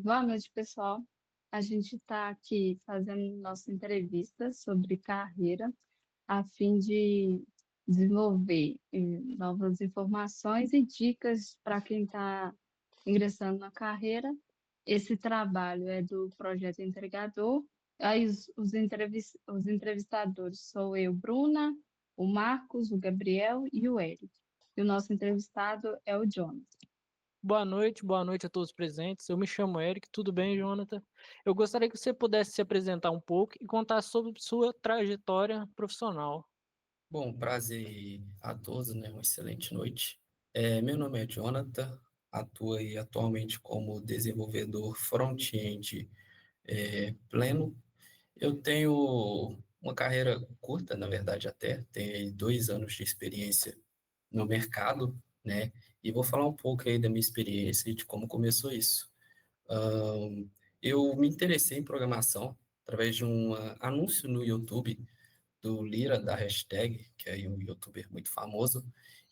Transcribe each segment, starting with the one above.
Boa noite, pessoal. A gente está aqui fazendo nossa entrevista sobre carreira, a fim de desenvolver novas informações e dicas para quem está ingressando na carreira. Esse trabalho é do Projeto Entregador. Aí os entrevistadores sou eu, Bruna, o Marcos, o Gabriel e o Eric. E o nosso entrevistado é o Jonas. Boa noite a todos presentes. Eu me chamo Eric, tudo bem, Jonathan? Eu gostaria que você pudesse se apresentar um pouco e contar sobre sua trajetória profissional. Bom, prazer a todos, né? Uma excelente noite. Meu nome é Jonathan, atuo aí atualmente como desenvolvedor front-end pleno. Eu tenho uma carreira curta, na verdade, até, tenho aí 2 anos de experiência no mercado, né? E vou falar um pouco aí da minha experiência e de como começou isso. Eu me interessei em programação através de um anúncio no YouTube do Lira, da Hashtag, que é aí um youtuber muito famoso,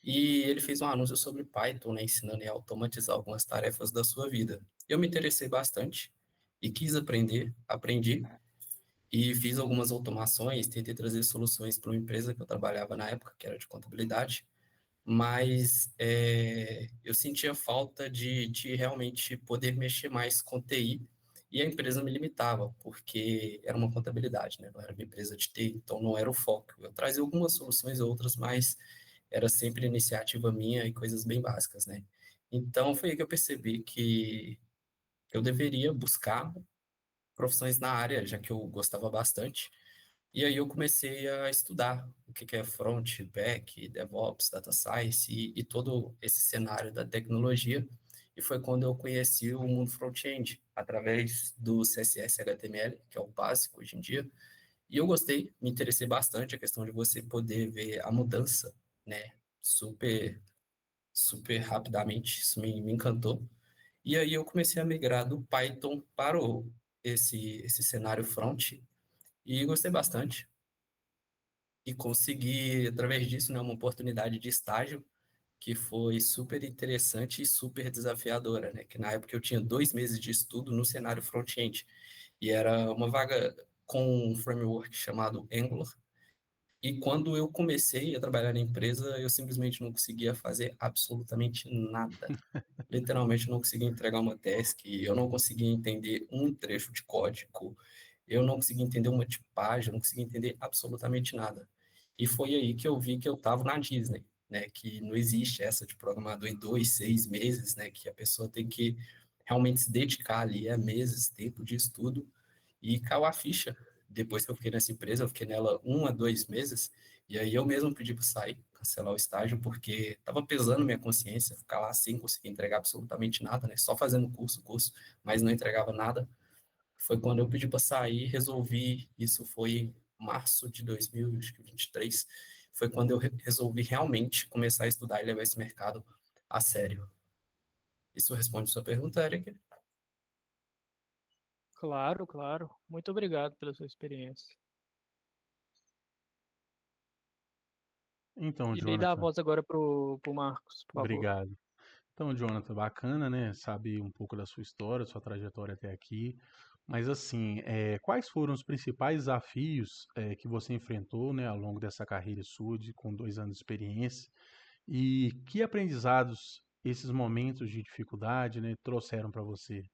e ele fez um anúncio sobre Python, né, ensinando a automatizar algumas tarefas da sua vida. Eu me interessei bastante e quis aprender, aprendi, e fiz algumas automações, tentei trazer soluções para uma empresa que eu trabalhava na época, que era de contabilidade, mas eu sentia falta de realmente poder mexer mais com TI, e a empresa me limitava, porque era uma contabilidade, né? Não era uma empresa de TI, então não era o foco. Eu trazia algumas soluções, outras, mas era sempre iniciativa minha e coisas bem básicas, né? Então foi aí que eu percebi que eu deveria buscar profissões na área, já que eu gostava bastante, e aí eu comecei a estudar o que é front, back, DevOps, Data Science e todo esse cenário da tecnologia. E foi quando eu conheci o mundo front-end, através do CSS HTML, que é o básico hoje em dia. E eu gostei, me interessei bastante a questão de você poder ver a mudança, né, super, super rapidamente, isso me encantou. E aí eu comecei a migrar do Python para esse cenário front, e gostei bastante e consegui, através disso, né, uma oportunidade de estágio que foi super interessante e super desafiadora, né? Que na época eu tinha 2 meses de estudo no cenário front-end e era uma vaga com um framework chamado Angular. E quando eu comecei a trabalhar na empresa, eu simplesmente não conseguia fazer absolutamente nada. Literalmente não conseguia entregar uma task, eu não conseguia entender um trecho de código, eu não conseguia entender uma tipagem, eu não conseguia entender absolutamente nada. E foi aí que eu vi que eu estava na Disney, né, que não existe essa de programador em 2, 6 meses, né, que a pessoa tem que realmente se dedicar ali a meses, tempo de estudo, e caiu a ficha. Depois que eu fiquei nessa empresa, eu fiquei nela 1 a 2 meses, e aí eu mesmo pedi para sair, cancelar o estágio, porque estava pesando minha consciência, ficar lá sem conseguir entregar absolutamente nada, né? Só fazendo curso, mas não entregava nada. Foi quando eu pedi para sair, resolvi, isso foi em março de 2023, foi quando eu resolvi realmente começar a estudar e levar esse mercado a sério. Isso responde sua pergunta, Eric? Claro, claro. Muito obrigado pela sua experiência. Então, Irei dar a Jonathan, voz agora pro Marcos, por favor. obrigado. Então, Jonathan, bacana, né? Saber um pouco da sua história, sua trajetória até aqui. Mas assim, quais foram os principais desafios que você enfrentou, né, ao longo dessa carreira sua, com 2 anos de experiência? E que aprendizados esses momentos de dificuldade, né, trouxeram para você?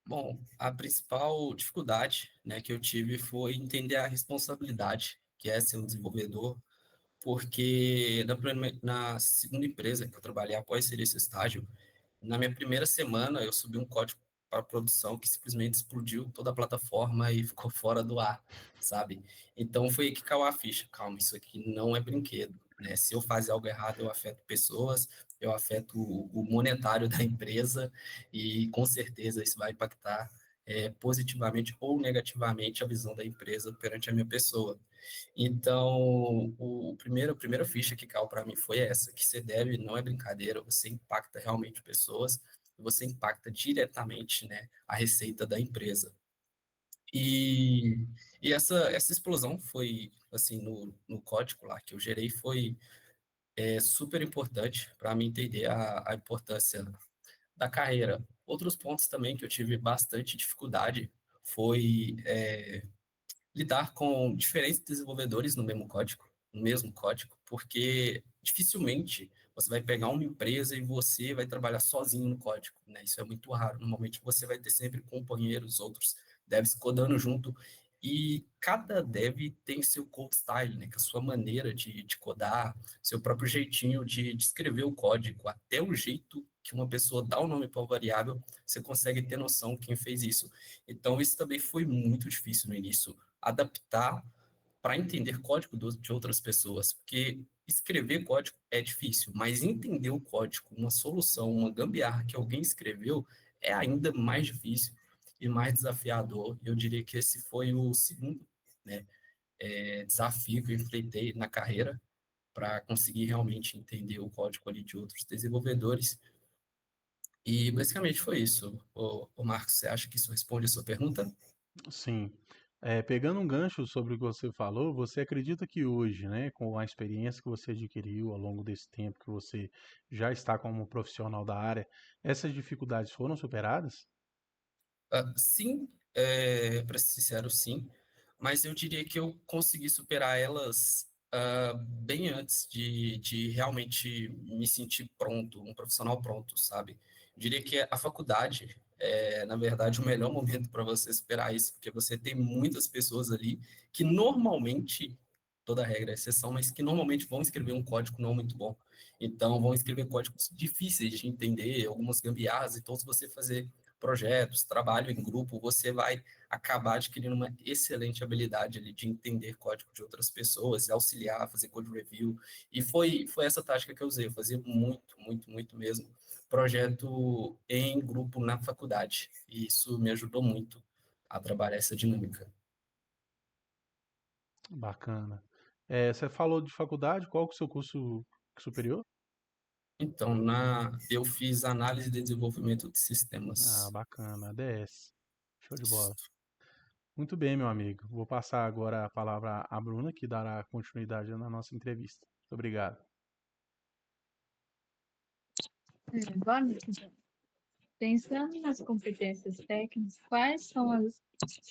Bom, a principal dificuldade, né, que eu tive foi entender a responsabilidade que é ser um desenvolvedor, porque na segunda empresa que eu trabalhei após ser esse estágio, na minha primeira semana eu subi um código para produção que simplesmente explodiu toda a plataforma e ficou fora do ar, sabe? Então foi aí que caiu a ficha. Calma, isso aqui não é brinquedo, né? Se eu fazer algo errado, eu afeto pessoas, eu afeto o monetário da empresa e com certeza isso vai impactar positivamente ou negativamente a visão da empresa perante a minha pessoa. Então, a primeira ficha que caiu para mim foi essa, que você deve, não é brincadeira, você impacta realmente pessoas, você impacta diretamente, né, a receita da empresa. E, e essa explosão foi, assim, no código lá que eu gerei, foi super importante para mim entender a importância da carreira. Outros pontos também que eu tive bastante dificuldade foi lidar com diferentes desenvolvedores no mesmo código, porque dificilmente você vai pegar uma empresa e você vai trabalhar sozinho no código, né? Isso é muito raro. Normalmente você vai ter sempre companheiros, outros devs codando junto, e cada dev tem seu code style, né? Que é a sua maneira de codar, seu próprio jeitinho de escrever o código, até o jeito que uma pessoa dá o nome para uma variável, você consegue ter noção quem fez isso. Então, isso também foi muito difícil no início, adaptar para entender código de outras pessoas, porque escrever código é difícil, mas entender o código, uma solução, uma gambiarra que alguém escreveu, é ainda mais difícil e mais desafiador. Eu diria que esse foi o segundo, né, desafio que eu enfrentei na carreira para conseguir realmente entender o código ali de outros desenvolvedores. E basicamente foi isso. O Marcos, você acha que isso responde a sua pergunta? Sim. Pegando um gancho sobre o que você falou, você acredita que hoje, né, com a experiência que você adquiriu ao longo desse tempo que você já está como profissional da área, essas dificuldades foram superadas? Sim, para ser sincero, sim, mas eu diria que eu consegui superar elas bem antes de realmente me sentir pronto, um profissional pronto, sabe? Eu diria que a faculdade é, na verdade, o melhor momento para você superar isso, porque você tem muitas pessoas ali que normalmente, toda regra é exceção, mas que normalmente vão escrever um código não muito bom. Então, vão escrever códigos difíceis de entender, algumas gambiarras. Então, se você fazer projetos, trabalho em grupo, você vai acabar adquirindo uma excelente habilidade ali de entender código de outras pessoas, auxiliar, fazer code review. E foi essa tática que eu usei, eu fazia muito, muito, muito mesmo projeto em grupo na faculdade. E isso me ajudou muito a trabalhar essa dinâmica. Bacana. Você falou de faculdade, qual que é o seu curso superior? Então, eu fiz análise de desenvolvimento de Ah, sistemas. bacana, ADS. Show de Isso. bola. Muito bem, meu amigo. Vou passar agora a palavra à Bruna, que dará continuidade na nossa entrevista. Muito obrigado. Boa noite, João. Pensando nas competências técnicas, quais são as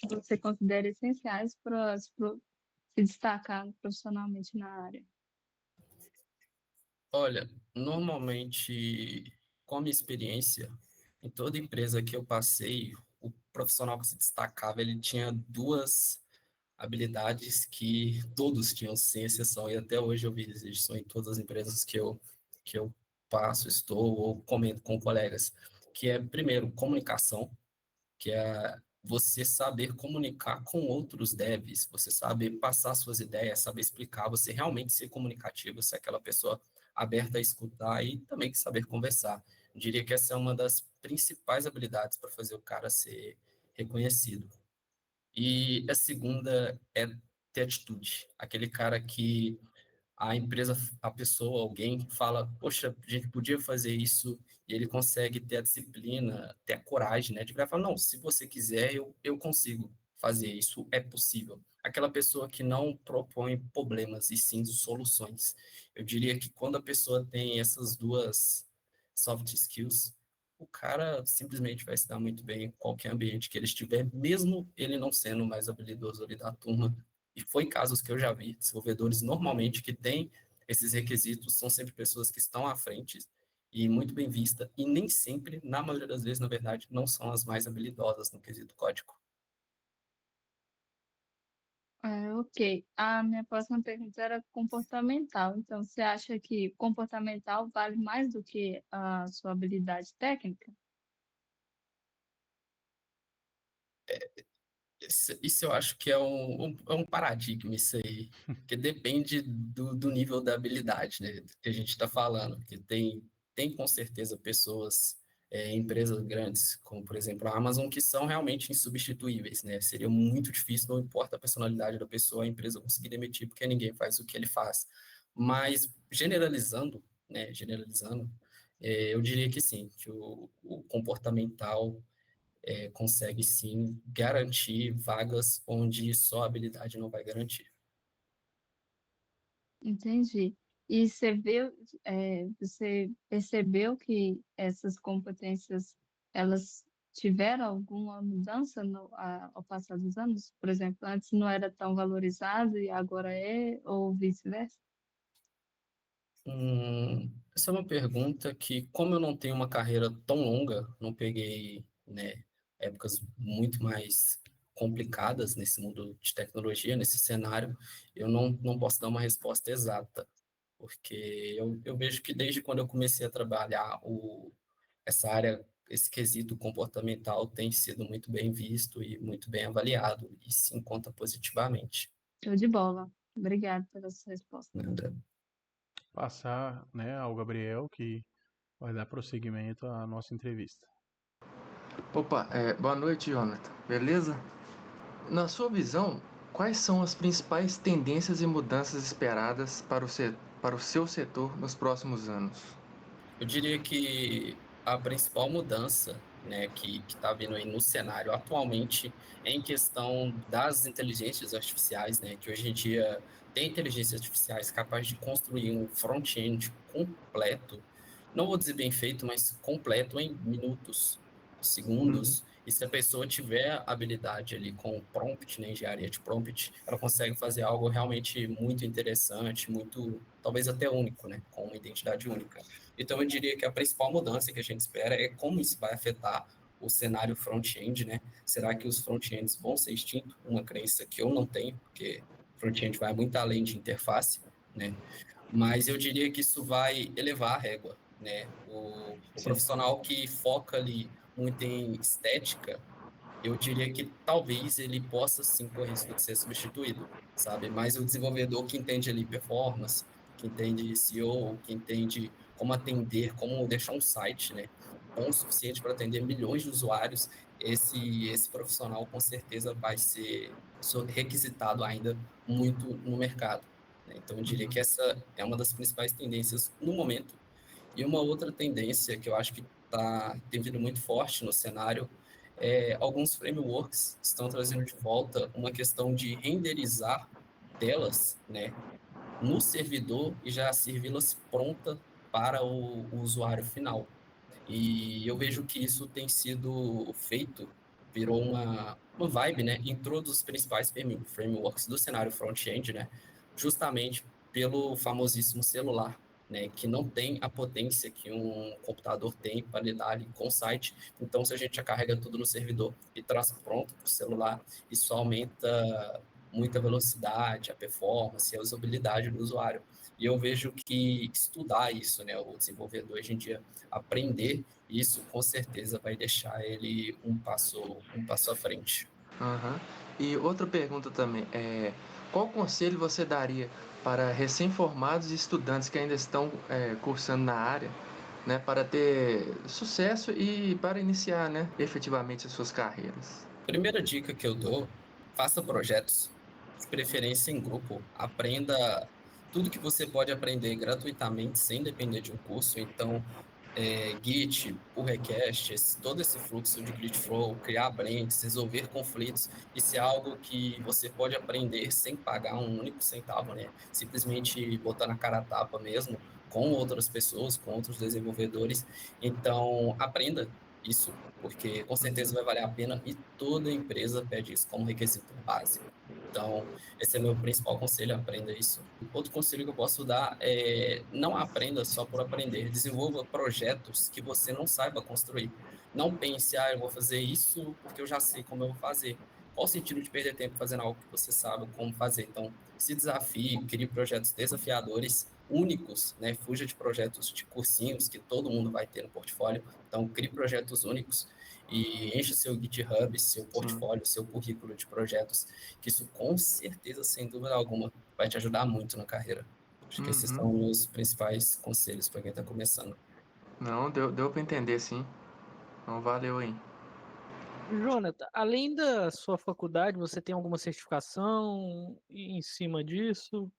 que você considera essenciais para se destacar profissionalmente na área? Olha, normalmente, com a minha experiência, em toda empresa que eu passei, o profissional que se destacava, ele tinha duas habilidades que todos tinham, sem exceção, e até hoje eu vejo isso em todas as empresas que eu passo, estou ou comento com colegas, que é, primeiro, comunicação, que é você saber comunicar com outros devs, você saber passar suas ideias, saber explicar, você realmente ser comunicativo, ser aquela pessoa aberta a escutar e também que saber conversar. Eu diria que essa é uma das principais habilidades para fazer o cara ser reconhecido. E a segunda é ter atitude. Aquele cara que a empresa, a pessoa, alguém fala, poxa, a gente podia fazer isso, e ele consegue ter a disciplina, ter a coragem, né, de virar e falar, não, se você quiser, eu consigo fazer isso, é possível. Aquela pessoa que não propõe problemas, e sim soluções. Eu diria que quando a pessoa tem essas duas soft skills, o cara simplesmente vai se dar muito bem em qualquer ambiente que ele estiver, mesmo ele não sendo o mais habilidoso ali da turma. E foi casos que eu já vi, desenvolvedores normalmente que têm esses requisitos, são sempre pessoas que estão à frente e muito bem vista, e nem sempre, na maioria das vezes, na verdade, não são as mais habilidosas no quesito código. Ok. A minha próxima pergunta era comportamental. Então, você acha que comportamental vale mais do que a sua habilidade técnica? Isso eu acho que é um paradigma, isso aí, que depende do nível da habilidade, né, que a gente está falando, que tem com certeza pessoas, empresas grandes, como por exemplo a Amazon, que são realmente insubstituíveis, né, seria muito difícil, não importa a personalidade da pessoa, a empresa conseguir demitir, porque ninguém faz o que ele faz. Mas generalizando, né, generalizando, eu diria que sim, que o comportamental consegue sim garantir vagas onde só a habilidade não vai garantir. Entendi. E você percebeu que essas competências, elas tiveram alguma mudança ao passar dos anos? Por exemplo, antes não era tão valorizado e agora é, ou vice-versa? Essa é uma pergunta que, como eu não tenho uma carreira tão longa, não peguei, né, épocas muito mais complicadas nesse mundo de tecnologia, nesse cenário, eu não posso dar uma resposta exata, porque eu vejo que desde quando eu comecei a trabalhar essa área, esse quesito comportamental tem sido muito bem visto e muito bem avaliado, e se encontra positivamente, Show de bola. Obrigada pela sua resposta. né, André? Passar, né, ao Gabriel, que vai dar prosseguimento à nossa entrevista. Opa, boa noite, Jonathan. Beleza? Na sua visão, quais são as principais tendências e mudanças esperadas para o seu setor nos próximos anos? Eu diria que a principal mudança, né, que está vindo aí no cenário atualmente é em questão das inteligências artificiais, né, que hoje em dia tem inteligências artificiais capazes de construir um front-end completo, não vou dizer bem feito, mas completo em minutos, Uhum. segundos. E se a pessoa tiver habilidade ali com prompt, né, engenharia de prompt, ela consegue fazer algo realmente muito interessante, muito, talvez até único, né, com uma identidade única. Então, eu diria que a principal mudança que a gente espera é como isso vai afetar o cenário front-end, né? Será que os front-ends vão ser extintos? Uma crença que eu não tenho, porque front-end vai muito além de interface, né? Mas eu diria que isso vai elevar a régua, né? O Sim. profissional que foca ali muito em estética, eu diria que talvez ele possa sim correr risco de ser substituído, sabe? Mas o desenvolvedor que entende ali performance, que entende SEO, que entende como atender, como deixar um site, né, bom o suficiente para atender milhões de usuários, esse profissional com certeza vai ser requisitado ainda muito no mercado, né? Então eu diria que Uhum. essa é uma das principais tendências no momento. E uma outra tendência que eu acho que tem vindo muito forte no cenário alguns frameworks estão trazendo de volta uma questão de renderizar telas, né, no servidor e já servi-las pronta para o usuário final. E eu vejo que isso tem sido feito, virou uma vibe, né, em todos os principais frameworks do cenário front-end, né, justamente pelo famosíssimo celular, né, que não tem a potência que um computador tem para lidar ali com o site. Então, se a gente já carrega tudo no servidor e traz pronto para o celular, isso aumenta muita velocidade, a performance e a usabilidade do usuário. E eu vejo que estudar isso, né, o desenvolvedor hoje em dia aprender isso, com certeza vai deixar ele um passo à frente. Aham. E outra pergunta também qual conselho você daria para recém-formados e estudantes que ainda estão cursando na área, né, para ter sucesso e para iniciar, né, efetivamente as suas carreiras? Primeira dica que eu dou, faça projetos, de preferência em grupo, aprenda tudo que você pode aprender gratuitamente, sem depender de um curso. Então, Git, pull request, todo esse fluxo de grid flow, criar blends, resolver conflitos, isso é algo que você pode aprender sem pagar um único centavo, né? Simplesmente botar na cara a tapa mesmo, com outras pessoas, com outros desenvolvedores. Então, aprenda isso, porque com certeza Uhum. vai valer a pena e toda empresa pede isso como requisito básico. Então, esse é meu principal conselho, aprenda isso. Outro conselho que eu posso dar é não aprenda só por aprender, desenvolva projetos que você não saiba construir. Não pense, eu vou fazer isso porque eu já sei como eu vou fazer. Qual o sentido de perder tempo fazendo algo que você sabe como fazer? Então, se desafie, crie projetos desafiadores, únicos, né? Fuja de projetos de cursinhos que todo mundo vai ter no portfólio. Então, crie projetos únicos e encha seu GitHub, seu Sim. portfólio, seu currículo de projetos, que isso com certeza, sem dúvida alguma, vai te ajudar muito na carreira. Acho que esses Uhum. são os principais conselhos para quem está começando. Não, deu para entender, sim. Então, valeu aí. Jonathan, além da sua faculdade, você tem alguma certificação em cima disso?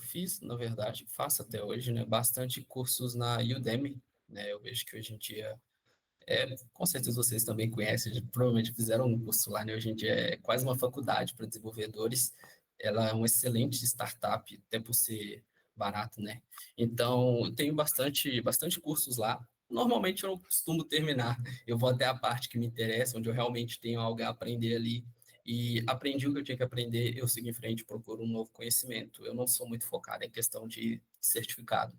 Fiz, na verdade, faço até hoje, né, bastante cursos na Udemy, né, eu vejo que hoje em dia, com certeza vocês também conhecem, provavelmente fizeram um curso lá, né, hoje em dia é quase uma faculdade para desenvolvedores, ela é uma excelente startup, até por ser barato, né? Então, eu tenho bastante cursos lá. Normalmente eu não costumo terminar, eu vou até a parte que me interessa, onde eu realmente tenho algo a aprender ali, e aprendi o que eu tinha que aprender, eu sigo em frente, procuro um novo conhecimento. Eu não sou muito focado em questão de certificado,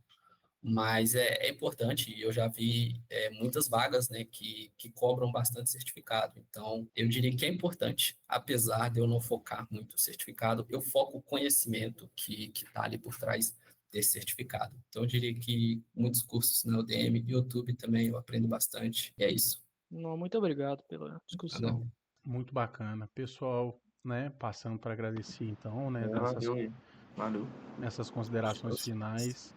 mas é importante, e eu já vi muitas vagas, né, que cobram bastante certificado. Então, eu diria que é importante, apesar de eu não focar muito no certificado, eu foco o conhecimento que está ali por trás desse certificado. Então, eu diria que muitos cursos na Udemy, YouTube também eu aprendo bastante, e é isso. Não, muito obrigado pela discussão. Muito bacana. Pessoal, né, passando para agradecer então, né, Valeu aí. Valeu. nessas considerações finais.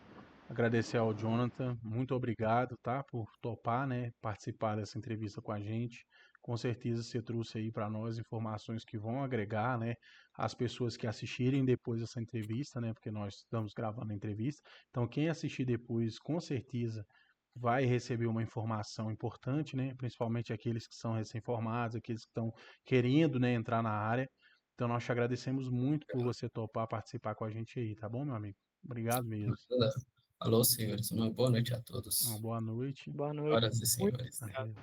Agradecer ao Jonathan, muito obrigado, tá, por topar, né, participar dessa entrevista com a gente. Com certeza você trouxe aí para nós informações que vão agregar, né, as pessoas que assistirem depois dessa entrevista, né, porque nós estamos gravando a entrevista. Então, quem assistir depois, com certeza vai receber uma informação importante, né, principalmente aqueles que são recém-formados, aqueles que estão querendo, né, entrar na área. Então, nós te agradecemos muito por você topar participar com a gente aí, tá bom, meu amigo? Obrigado mesmo. Alô, senhores, uma boa noite a Uma todos. boa noite. Boa noite. Senhoras e Muito senhores. obrigado.